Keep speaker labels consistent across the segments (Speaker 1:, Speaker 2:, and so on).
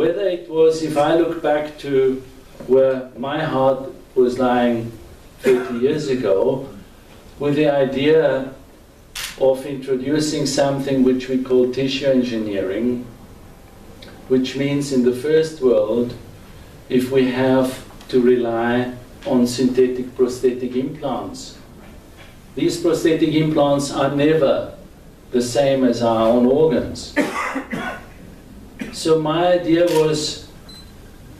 Speaker 1: Whether it was, if I look back to where my heart was lying 30 years ago, with the idea of introducing something which we call tissue engineering, which means in the first world, if we have to rely on synthetic prosthetic implants, these prosthetic implants are never the same as our own organs. So my idea was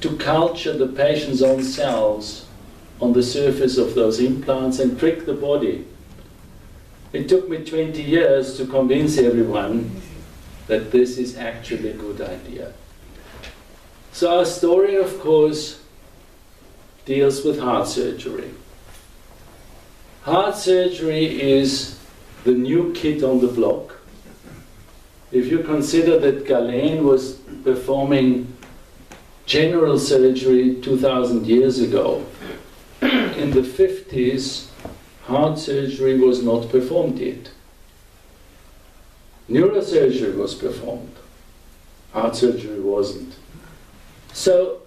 Speaker 1: to culture the patient's own cells on the surface of those implants and trick the body. It took me 20 years to convince everyone that this is actually a good idea. So our story, of course, deals with heart surgery. Heart surgery is the new kid on the block. If you consider that Galen was performing general surgery 2,000 years ago, in the 50s, heart surgery was not performed yet. Neurosurgery was performed. Heart surgery wasn't. So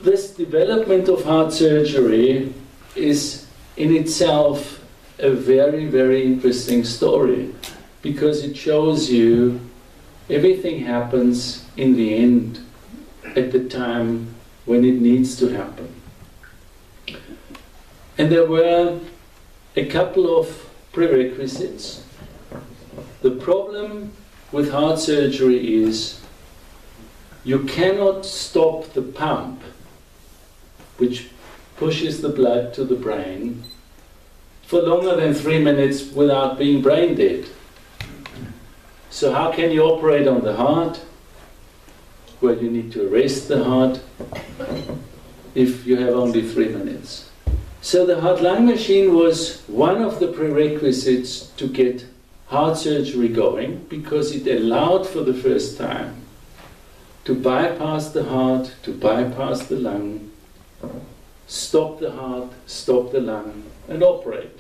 Speaker 1: this development of heart surgery is in itself a very, very interesting story, because it shows you everything happens in the end at the time when it needs to happen. And there were a couple of prerequisites. The problem with heart surgery is you cannot stop the pump which pushes the blood to the brain for longer than 3 minutes without being brain dead. So how can you operate on the heart? Well, you need to arrest the heart if you have only 3 minutes. So the heart-lung machine was one of the prerequisites to get heart surgery going, because it allowed for the first time to bypass the heart, to bypass the lung, stop the heart, stop the lung, and operate.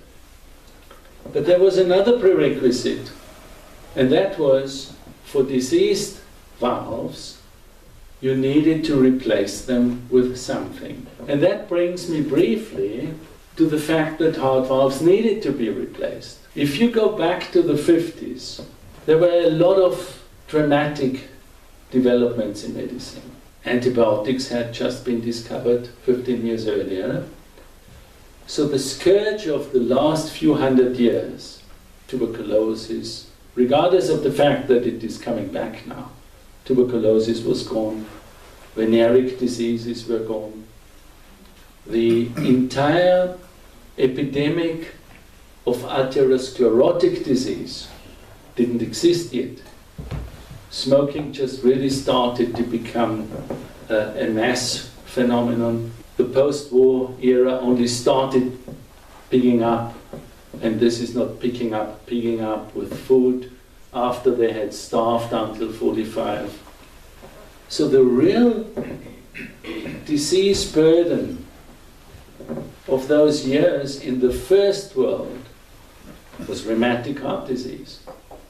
Speaker 1: But there was another prerequisite, and that was for diseased valves, you needed to replace them with something. And that brings me briefly to the fact that heart valves needed to be replaced. If you go back to the 50s, there were a lot of dramatic developments in medicine. Antibiotics had just been discovered 15 years earlier. So the scourge of the last few hundred years, tuberculosis, regardless of the fact that it is coming back now, tuberculosis was gone, venereal diseases were gone. The entire epidemic of atherosclerotic disease didn't exist yet. Smoking just really started to become a mass phenomenon. The post-war era only started picking up, and this is not picking up with food after they had starved until 45. So the real disease burden of those years in the first world was rheumatic heart disease.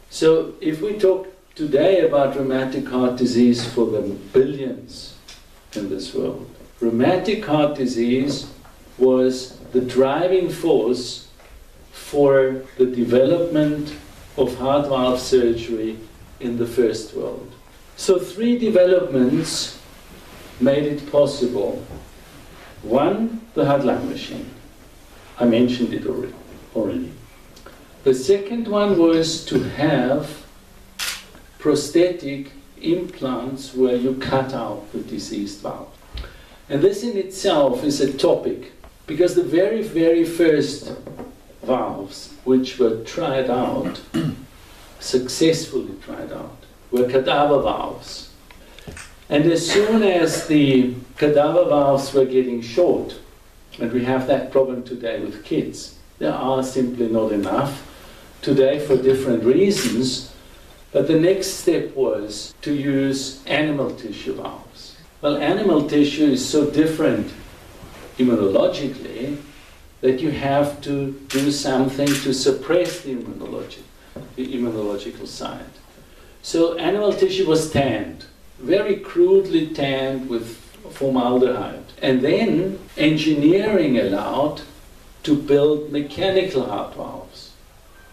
Speaker 1: So if we talk today about rheumatic heart disease for the billions in this world, rheumatic heart disease was the driving force for the development of heart valve surgery in the first world. So 3 developments made it possible. One, the heart-lung machine. I mentioned it already. The second one was to have prosthetic implants where you cut out the diseased valve. And this in itself is a topic, because the very, very first valves which were tried out, successfully tried out, were cadaver valves. And as soon as the cadaver valves were getting short, and we have that problem today with kids, there are simply not enough today for different reasons, but the next step was to use animal tissue valves. Well, animal tissue is so different immunologically that you have to do something to suppress the immunological side. So animal tissue was tanned. very crudely tanned with formaldehyde. And then engineering allowed to build mechanical heart valves.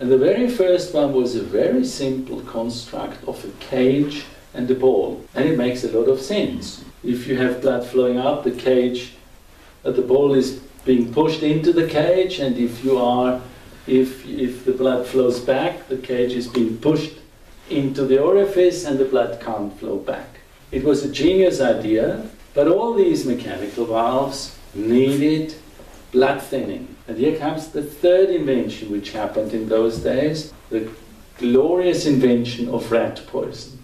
Speaker 1: And the very first one was a very simple construct of a cage and a ball. And it makes a lot of sense. If you have blood flowing out, the cage, the ball is being pushed into the cage, and if the blood flows back, the cage is being pushed into the orifice and the blood can't flow back. It was a genius idea, but all these mechanical valves needed blood thinning. And here comes the third invention which happened in those days, the glorious invention of rat poison.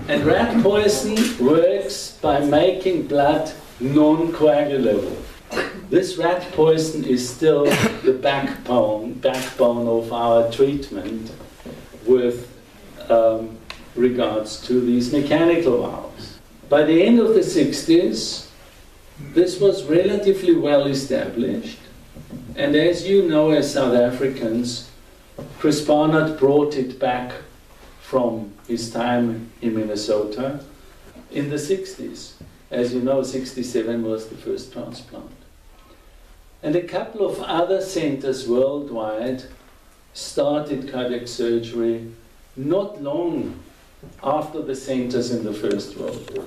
Speaker 1: And rat poison works by making blood non-coagulable. This rat poison is still the backbone of our treatment with regards to these mechanical valves. By the end of the 60s, this was relatively well established, and as you know, as South Africans, Chris Barnard brought it back from his time in Minnesota in the 60s. As you know, 67 was the first transplant. And a couple of other centers worldwide started cardiac surgery not long after the centers in the First World War.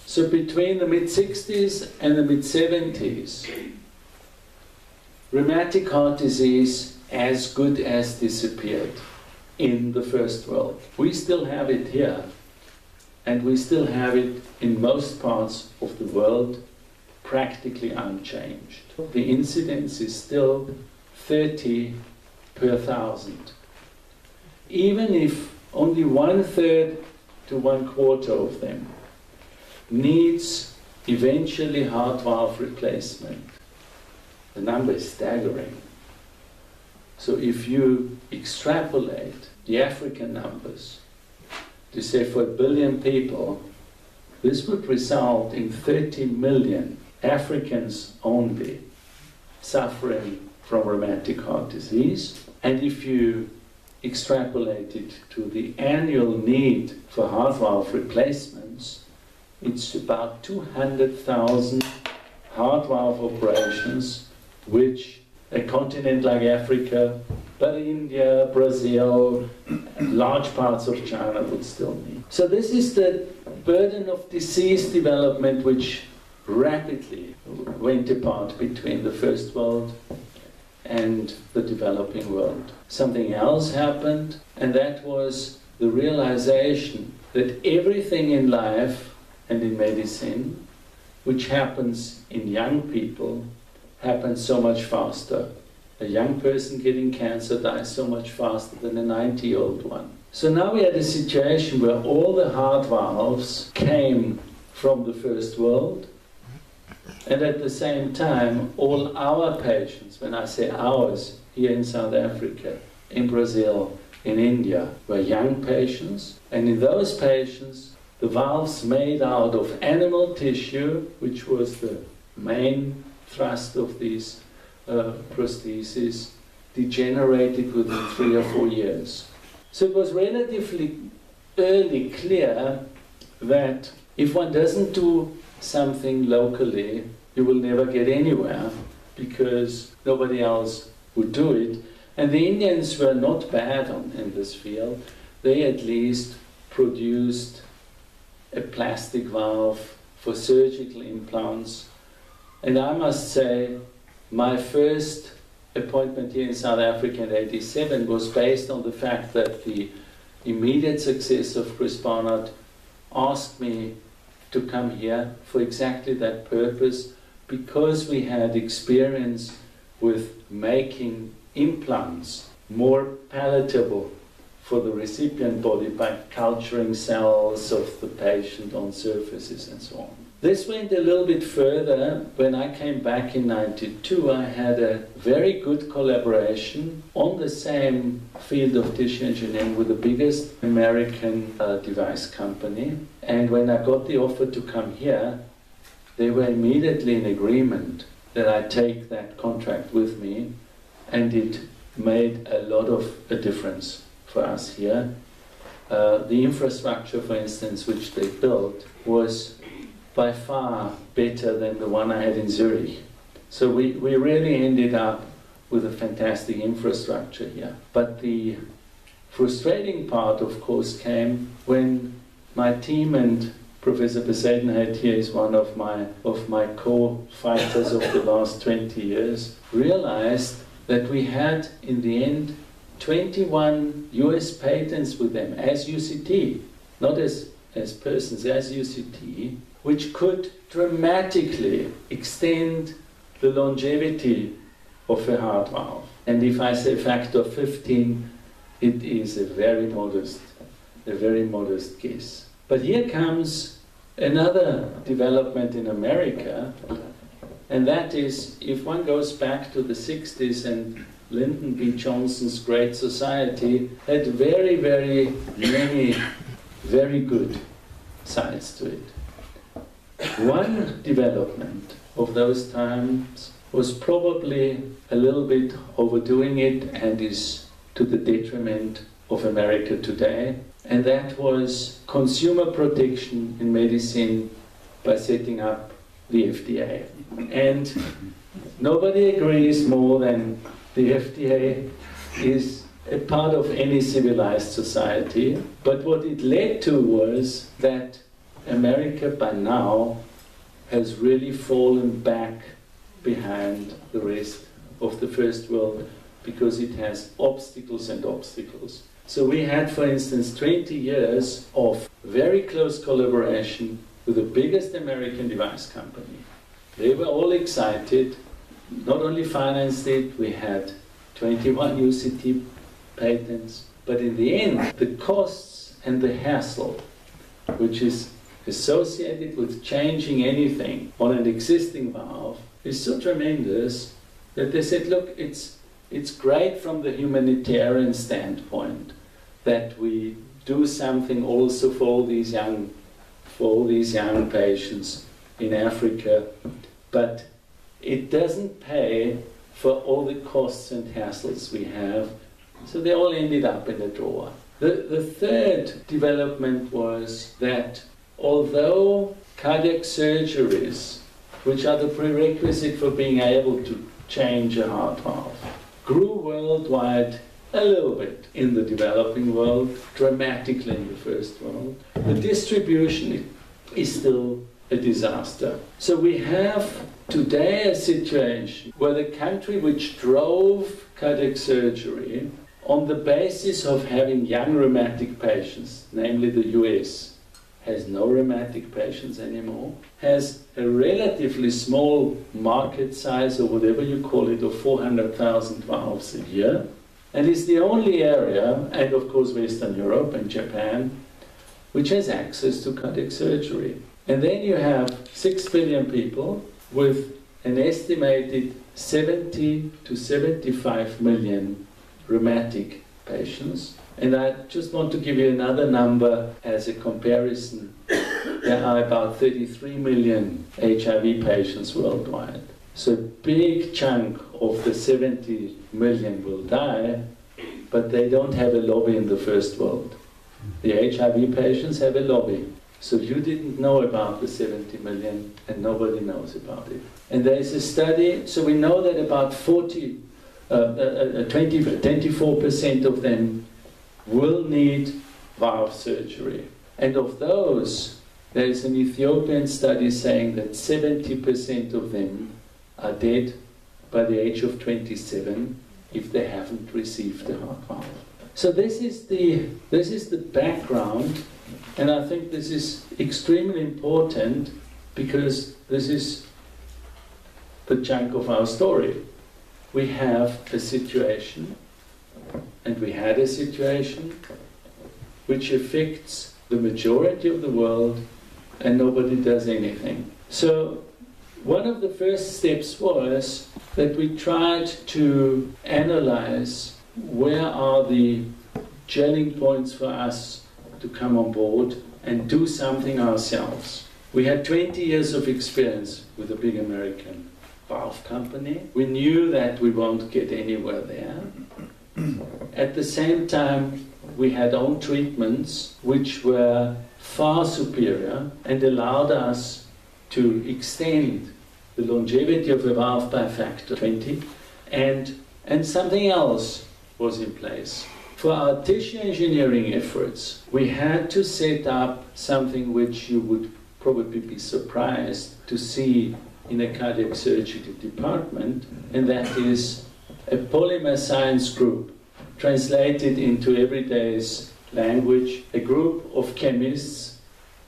Speaker 1: So between the mid-60s and the mid-70s, rheumatic heart disease as good as disappeared in the First World. We still have it here, and we still have it in most parts of the world practically unchanged. The incidence is still 30 per 1,000. Even if only 1/3 to 1/4 of them needs eventually heart valve replacement, the number is staggering. So if you extrapolate the African numbers to say for 1 billion people, this would result in 30 million Africans only suffering from rheumatic heart disease. And if you extrapolate it to the annual need for heart valve replacements, it's about 200,000 heart valve operations, which a continent like Africa, but India, Brazil, large parts of China would still need. So this is the burden of disease development which rapidly went apart between the First World and the developing world. Something else happened, and that was the realization that everything in life and in medicine which happens in young people happens so much faster. A young person getting cancer dies so much faster than a 90-year-old one. So now we had a situation where all the heart valves came from the First World, and at the same time, all our patients, when I say ours, here in South Africa, in Brazil, in India, were young patients, and in those patients, the valves made out of animal tissue, which was the main thrust of these prostheses, degenerated within 3 or 4 years. So it was relatively early clear that if one doesn't do something locally, you will never get anywhere because nobody else would do it. And the Indians were not bad in this field. They at least produced a plastic valve for surgical implants. And I must say, my first appointment here in South Africa in '87 was based on the fact that the immediate success of Chris Barnard asked me to come here for exactly that purpose, because we had experience with making implants more palatable for the recipient body by culturing cells of the patient on surfaces and so on. This went a little bit further. When I came back in '92, I had a very good collaboration on the same field of tissue engineering with the biggest American device company. And when I got the offer to come here, they were immediately in agreement that I take that contract with me, and it made a lot of a difference for us here. the infrastructure, for instance, which they built was by far better than the one I had in Zurich. So we really ended up with a fantastic infrastructure here. But the frustrating part, of course, came when my team, and Professor Besadenheit here is one of my co-fighters of the last 20 years, realized that we had, in the end, 21 US patents with them as UCT, not as persons, as UCT, which could dramatically extend the longevity of a heart valve. And if I say factor 15, it is a very modest guess. But here comes another development in America, and that is, if one goes back to the 60s and Lyndon B. Johnson's Great Society had very, very many very good sides to it. One development of those times was probably a little bit overdoing it and is to the detriment of America today, and that was consumer protection in medicine by setting up the FDA. And nobody agrees more than the FDA is a part of any civilized society, but what it led to was that America by now has really fallen back behind the rest of the first world because it has obstacles and obstacles. So we had, for instance, 20 years of very close collaboration with the biggest American device company. They were all excited, not only financed it, we had 21 UCT patents, but in the end, the costs and the hassle, which is associated with changing anything on an existing valve, is so tremendous that they said, look, it's great from the humanitarian standpoint that we do something also for all these young patients in Africa, but it doesn't pay for all the costs and hassles we have. So they all ended up in a drawer. The third development was that although cardiac surgeries, which are the prerequisite for being able to change a heart valve, grew worldwide a little bit in the developing world, dramatically in the first world, the distribution is still a disaster. So we have today a situation where the country which drove cardiac surgery on the basis of having young rheumatic patients, namely the US, has no rheumatic patients anymore, has a relatively small market size, or whatever you call it, of 400,000 valves a year, and is the only area, and of course Western Europe and Japan, which has access to cardiac surgery. And then you have 6 billion people with an estimated 70 to 75 million rheumatic patients. And I just want to give you another number as a comparison. There are about 33 million HIV patients worldwide. So a big chunk of the 70 million will die, but they don't have a lobby in the first world. The HIV patients have a lobby. So you didn't know about the 70 million, and nobody knows about it. And there is a study, so we know that about 24% of them will need valve surgery. And of those, there is an Ethiopian study saying that 70% of them are dead by the age of 27 if they haven't received a heart valve. So this is the background, and I think this is extremely important because this is the chunk of our story. We have a situation, and we had a situation, which affects the majority of the world, and nobody does anything. So one of the first steps was that we tried to analyze where are the gelling points for us to come on board and do something ourselves. We had 20 years of experience with a big American valve company. We knew that we won't get anywhere there. At the same time, we had own treatments which were far superior and allowed us to extend the longevity of a valve by a factor 20, and something else was in place. For our tissue engineering efforts, we had to set up something which you would probably be surprised to see in a cardiac surgery department, and that is a Polymer Science group, translated into everyday's language, a group of chemists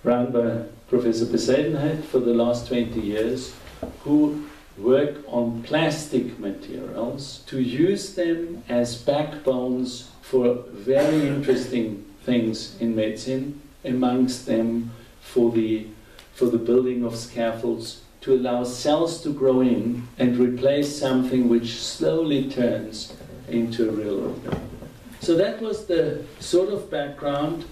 Speaker 1: run by Professor Besadenheit for the last 20 years, who work on plastic materials to use them as backbones for very interesting things in medicine, amongst them for the building of scaffolds, to allow cells to grow in and replace something which slowly turns into a real organ. So that was the sort of background.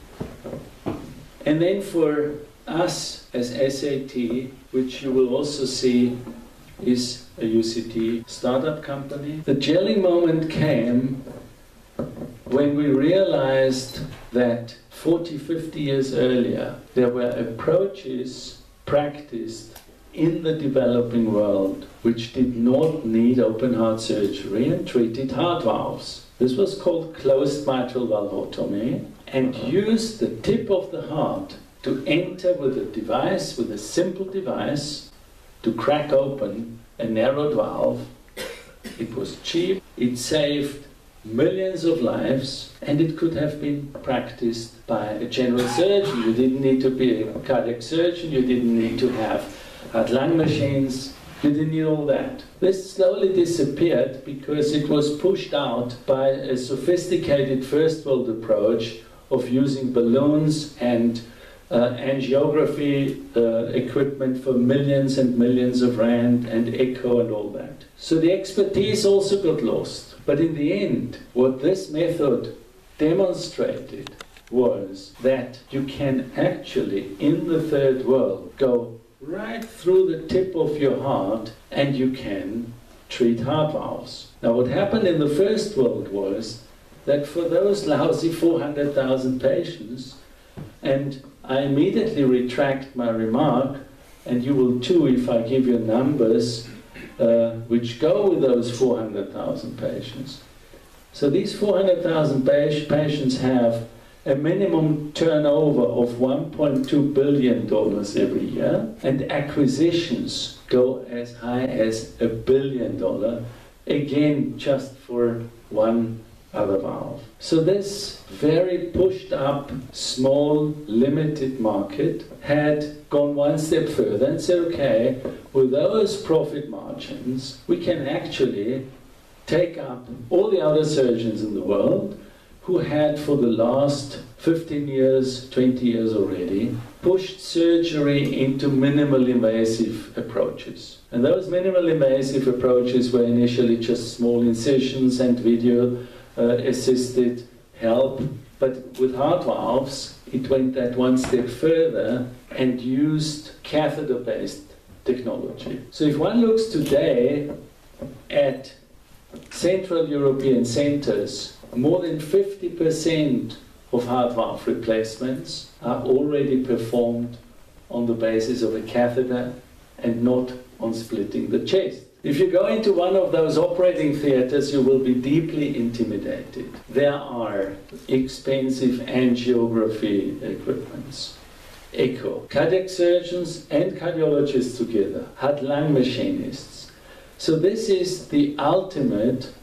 Speaker 1: And then for us as SAT, which you will also see is a UCT startup company, the gelling moment came when we realized that 40, 50 years earlier, there were approaches practiced in the developing world which did not need open heart surgery and treated heart valves. This was called closed mitral valvotomy, and used the tip of the heart to enter with a device, with a simple device, to crack open a narrowed valve. It was cheap, it saved millions of lives, and it could have been practiced by a general surgeon. You didn't need to be a cardiac surgeon, you didn't need to have heart-lung machines, you didn't need all that. This slowly disappeared because it was pushed out by a sophisticated first world approach of using balloons and angiography equipment for millions and millions of rand, and echo and all that. So the expertise also got lost. But in the end, what this method demonstrated was that you can actually, in the third world, go right through the tip of your heart and you can treat heart valves. Now what happened in the first world was that for those lousy 400,000 patients, and I immediately retract my remark, and you will too if I give you numbers which go with those 400,000 patients. So these 400,000 patients have a minimum turnover of $1.2 billion every year, and acquisitions go as high as $1 billion, again just for one other valve. So this very pushed up, small, limited market had gone one step further and said, okay, with those profit margins, we can actually take up all the other surgeons in the world who had for the last 15 years, 20 years already, pushed surgery into minimal invasive approaches. And those minimal invasive approaches were initially just small incisions and video assisted help, but with heart valves it went that one step further and used catheter-based technology. So if one looks today at Central European centers, more than 50% of heart valve replacements are already performed on the basis of a catheter and not on splitting the chest. If you go into one of those operating theaters, you will be deeply intimidated. There are expensive angiography equipments, echo, cardiac surgeons and cardiologists together, heart-lung machinists. So this is the ultimate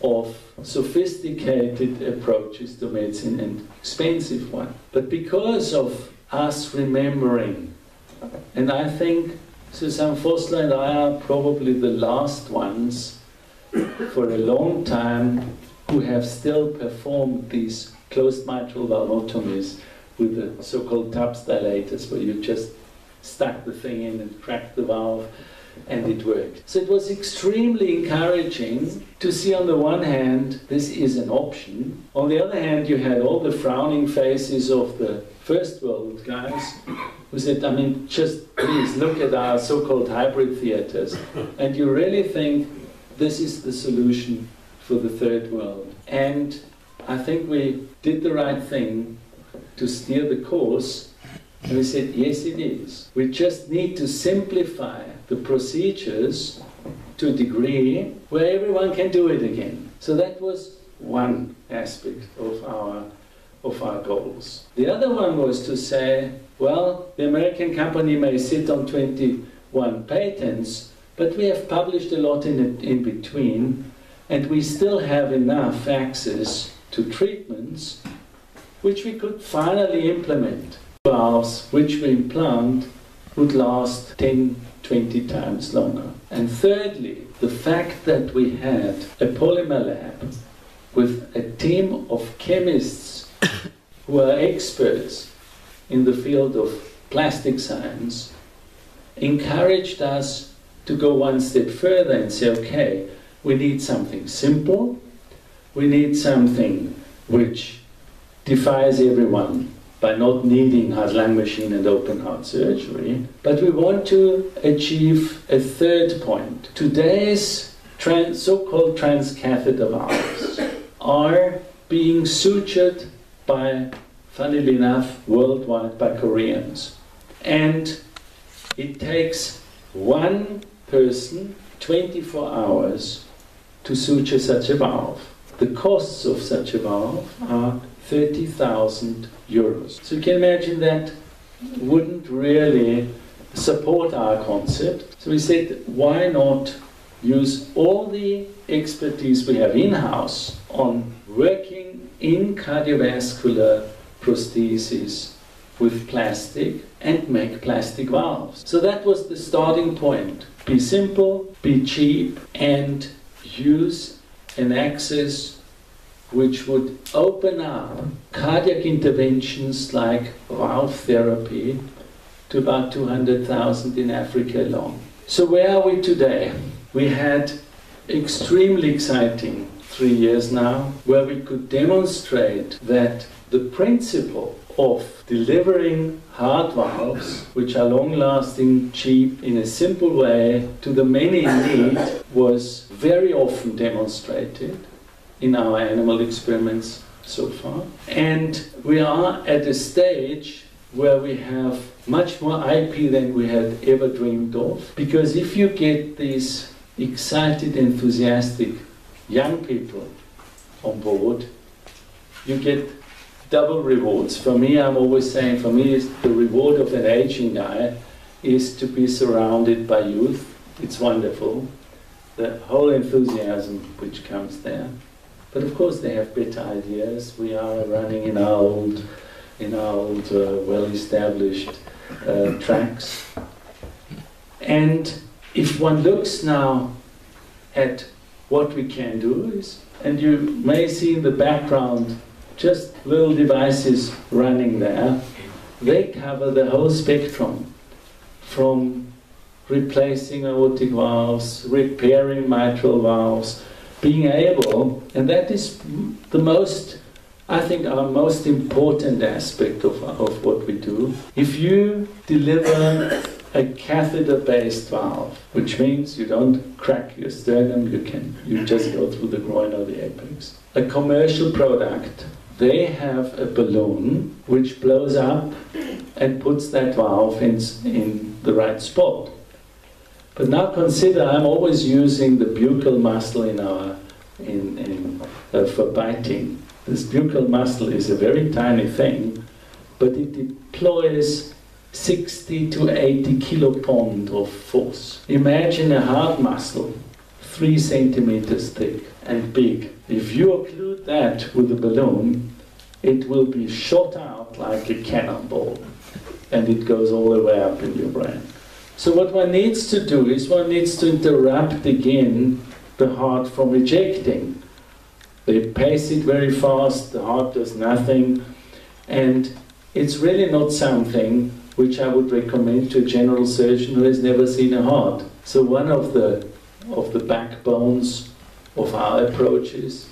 Speaker 1: of sophisticated approaches to medicine, and expensive one. But because of us remembering, and I think Susanne Fossler and I are probably the last ones for a long time who have still performed these closed mitral valvotomies with the so-called TAPS dilators, where you just stuck the thing in and cracked the valve, and it worked. So it was extremely encouraging to see, on the one hand, this is an option. On the other hand, you had all the frowning faces of the first world guys who said, I mean, just please look at our so-called hybrid theaters, and you really think this is the solution for the third world. And I think we did the right thing to steer the course. And we said, yes, it is. We just need to simplify the procedures to a degree where everyone can do it again. So that was one aspect of our goals. The other one was to say, well, the American company may sit on 21 patents, but we have published a lot in between, and we still have enough access to treatments which we could finally implement. Valves which we implant would last 10, 20 times longer. And thirdly, the fact that we had a polymer lab with a team of chemists who are experts in the field of plastic science encouraged us to go one step further and say, okay, we need something simple, we need something which defies everyone by not needing heart-lung machine and open heart surgery, but we want to achieve a third point. Today's so-called transcatheter valves are being sutured by, funnily enough, worldwide by Koreans. And it takes one person 24 hours to suture such a valve. The costs of such a valve are 30,000 euros. So you can imagine that wouldn't really support our concept. So we said, why not use all the expertise we have in-house on working in cardiovascular prosthesis with plastic and make plastic valves. So that was the starting point. Be simple, be cheap, and use an access which would open up cardiac interventions like valve therapy to about 200,000 in Africa alone. So where are we today? We had extremely exciting 3 years now where we could demonstrate that the principle of delivering heart valves, which are long-lasting, cheap, in a simple way to the many in need, was very often demonstrated in our animal experiments so far. And we are at a stage where we have much more IP than we had ever dreamed of. Because if you get these excited, enthusiastic young people on board, you get double rewards. For me, I'm always saying, for me, the reward of an aging guy is to be surrounded by youth. It's wonderful. The whole enthusiasm which comes there. But of course they have better ideas. We are running in our old well-established tracks. And if one looks now at what we can do is, and you may see in the background just little devices running there, they cover the whole spectrum, from replacing aortic valves, repairing mitral valves, being able, and that is the most, I think, our most important aspect of what we do. If you deliver a catheter-based valve, which means you don't crack your sternum, you just go through the groin or the apex. A commercial product, they have a balloon which blows up and puts that valve in the right spot. But now consider, I'm always using the buccal muscle for biting. This buccal muscle is a very tiny thing, but it deploys 60 to 80 kilopond of force. Imagine a hard muscle, 3 centimeters thick and big. If you occlude that with a balloon, it will be shot out like a cannonball, and it goes all the way up in your brain. So what one needs to do is one needs to interrupt again the heart from ejecting. They pace it very fast, the heart does nothing, and it's really not something which I would recommend to a general surgeon who has never seen a heart. So one of the backbones of our approach is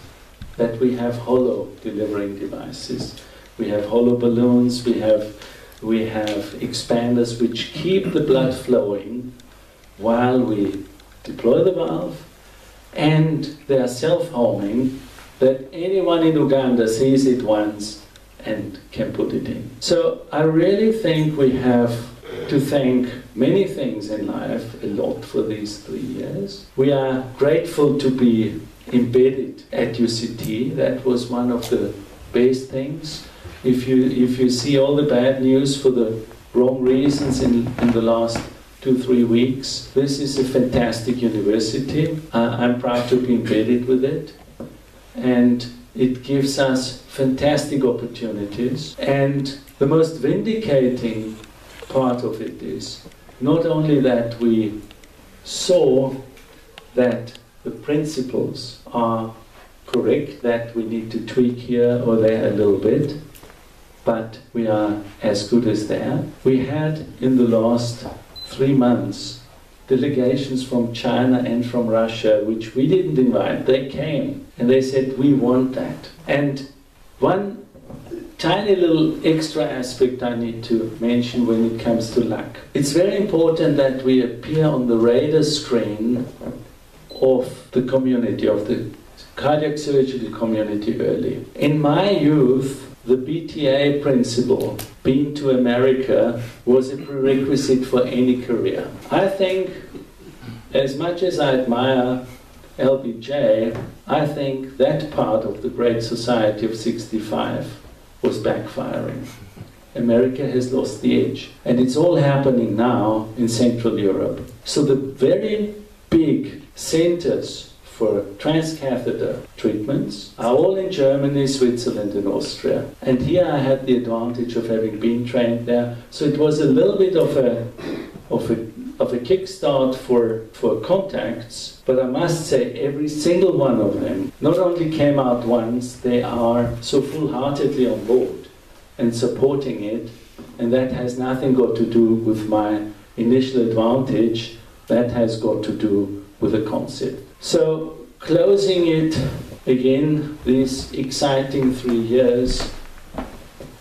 Speaker 1: that we have hollow delivering devices. We have hollow balloons, we have expanders which keep the blood flowing while we deploy the valve, and they are self-homing, that anyone in Uganda sees it once and can put it in. So I really think we have to thank many things in life a lot for these 3 years. We are grateful to be embedded at UCT. That was one of the best things. If you see all the bad news for the wrong reasons in the last 2-3 weeks, this is a fantastic university. I'm proud to be embedded with it, and it gives us fantastic opportunities. And the most vindicating part of it is not only that we saw that the principles are correct, that we need to tweak here or there a little bit, but we are as good as there. We had in the last 3 months delegations from China and from Russia, which we didn't invite. They came and they said, we want that. And one tiny little extra aspect I need to mention when it comes to luck. It's very important that we appear on the radar screen of the community, of the cardiac surgical community early. In my youth, the BTA principle, being to America, was a prerequisite for any career. I think, as much as I admire LBJ, I think that part of the Great Society of 65 was backfiring. America has lost the edge. And it's all happening now in Central Europe. So the very big centers for transcatheter treatments are all in Germany, Switzerland and Austria. And here I had the advantage of having been trained there. So it was a little bit of a kickstart for contacts, but I must say every single one of them not only came out once, they are so full-heartedly on board and supporting it, and that has nothing got to do with my initial advantage, that has got to do with the concept. So, closing it again, these exciting 3 years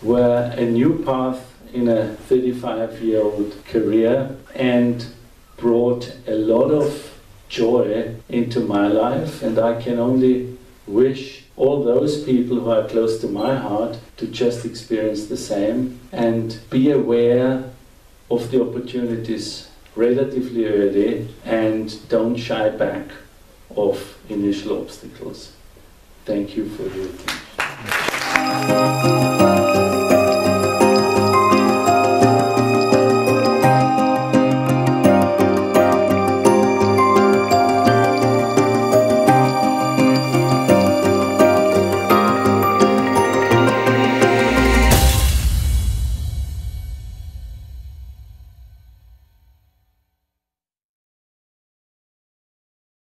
Speaker 1: were a new path in a 35-year-old career and brought a lot of joy into my life, and I can only wish all those people who are close to my heart to just experience the same and be aware of the opportunities relatively early and don't shy back of initial obstacles. Thank you for your attention.